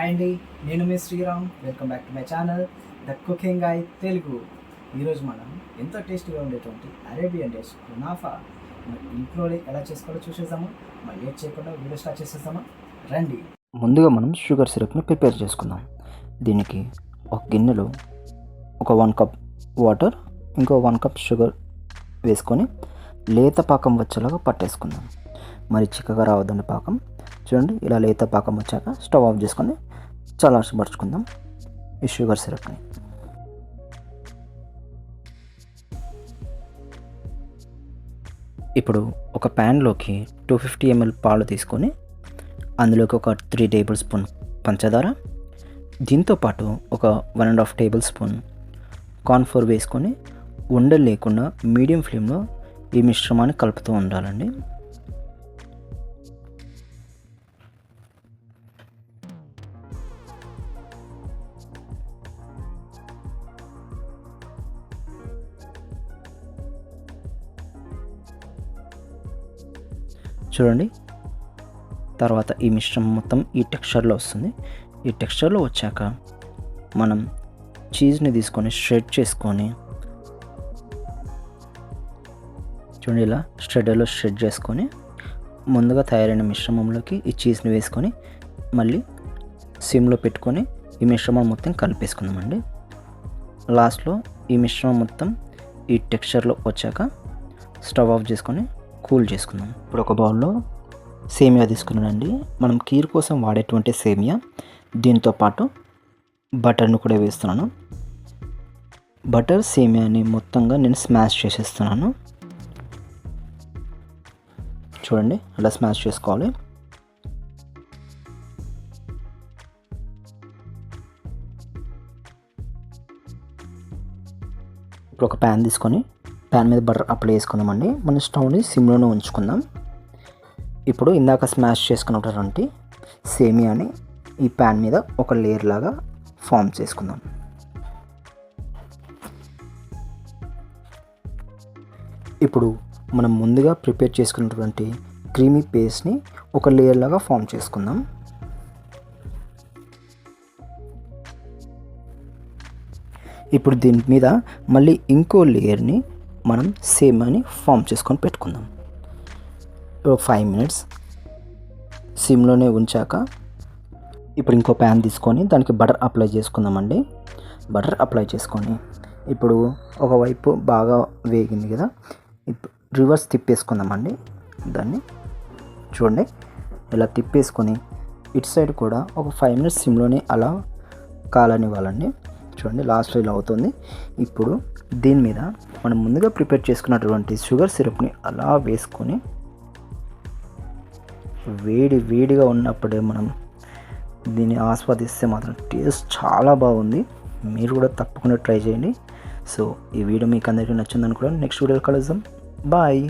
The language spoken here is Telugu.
హాయ్ అండి, నేను మీ Sriram. Welcome back to my channel the cooking guy Telugu. ఈరోజు మనం ఎంతో టేస్టీగా ఉండేటువంటి అరేబియన్ డిష్ కునాఫా ఇంట్లోనే ఎలా చేసుకోవాలో చూసేద్దాము. మరి లేట్ చేయకుండా వీడియో స్టార్ట్ చేసేద్దామా, రండి. ముందుగా మనం షుగర్ సిరప్ని ప్రిపేర్ చేసుకుందాం. దీనికి ఒక గిన్నెలో ఒక 1 కప్ వాటర్, ఇంకో 1 కప్ షుగర్ వేసుకొని లేత పాకం వచ్చేలాగా పట్టేసుకుందాం. మరి చిక్కగా రావద్దండి పాకం. చూడండి, ఇలా లేత పాకం వచ్చాక స్టవ్ ఆఫ్ చేసుకొని చల్లార్చబరుచుకుందాం ఈ షుగర్ సిరప్ని. ఇప్పుడు ఒక ప్యాన్లోకి 250 ml పాలు తీసుకొని అందులోకి ఒక 3 టేబుల్ స్పూన్ పంచదార, దీంతోపాటు ఒక 1.5 టేబుల్ స్పూన్ కార్న్ఫ్లోర్ వేసుకొని ఉండలు లేకుండా మీడియం ఫ్లేమ్లో ఈ మిశ్రమాన్ని కలుపుతూ ఉండాలండి. చూడండి, తర్వాత ఈ మిశ్రమం మొత్తం ఈ టెక్స్చర్లో వస్తుంది. ఈ టెక్స్చర్లో వచ్చాక మనం చీజ్ని తీసుకొని షెడ్ చేసుకొని, చూడండి ఇలా షెడ్లో షెడ్ చేసుకొని ముందుగా తయారైన మిశ్రమంలోకి ఈ చీజ్ని వేసుకొని మళ్ళీ సిమ్లో పెట్టుకొని ఈ మిశ్రమం మొత్తం కలిపేసుకుందామండి. లాస్ట్లో ఈ మిశ్రమం మొత్తం ఈ టెక్స్చర్లో వచ్చాక స్టవ్ ఆఫ్ చేసుకొని కూల్ చేసుకుందాం. ఇప్పుడు ఒక బౌల్లో సేమియా తీసుకున్నానండి. మనం కీర్ కోసం వాడేటువంటి సేమియా, దీంతో పాటు బటర్ను కూడా వేస్తున్నాను. బటర్ సేమియాని మొత్తంగా నేను స్మాష్ చేసేస్తున్నాను. చూడండి, అలా స్మాష్ చేసుకోవాలి. ఇప్పుడు ఒక ప్యాన్ తీసుకొని ప్యాన్ మీద బటర్ అప్లై చేసుకుందామండి. మన స్టవ్ని సిమ్లోనే ఉంచుకుందాం. ఇప్పుడు ఇందాక స్మాష్ చేసుకున్నటువంటి సేమియాని ఈ ప్యాన్ మీద ఒక లేయర్ లాగా ఫామ్ చేసుకుందాం. ఇప్పుడు మనం ముందుగా ప్రిపేర్ చేసుకున్నటువంటి క్రీమీ పేస్ట్ని ఒక లేయర్ లాగా ఫామ్ చేసుకుందాం. ఇప్పుడు దీని మీద మళ్ళీ ఇంకో లేయర్ని మనం సేమియాని ఫామ్ చేసుకొని పెట్టుకుందాం. 5 minutes సిమ్లోనే ఉంచాక ఇప్పుడు ఇంకో ప్యాన్ తీసుకొని దానికి బటర్ అప్లై చేసుకుందామండి. బటర్ అప్లై చేసుకొని ఇప్పుడు ఒకవైపు బాగా వేగింది కదా, ఇప్పుడు రివర్స్ తిప్పేసుకుందామండి. దాన్ని చూడండి, ఇలా తిప్పేసుకొని ఇటు సైడ్ కూడా ఒక 5 minutes సిమ్లోనే అలా కాలనివ్వాలండి. చూడండి, లాస్ట్లో ఇలా అవుతుంది. ఇప్పుడు దీని మీద మనం ముందుగా ప్రిపేర్ చేసుకున్నటువంటి షుగర్ సిరప్ని అలా వేసుకొని వేడిగా ఉన్నప్పుడే మనం దీన్ని ఆస్వాదిస్తే మాత్రం టేస్ట్ చాలా బాగుంది. మీరు కూడా తప్పకుండా ట్రై చేయండి. సో ఈ వీడియో మీకు అందరికీ నచ్చింది అనుకోవడం. నెక్స్ట్ వీడియోలో కలుద్దాం. బాయ్.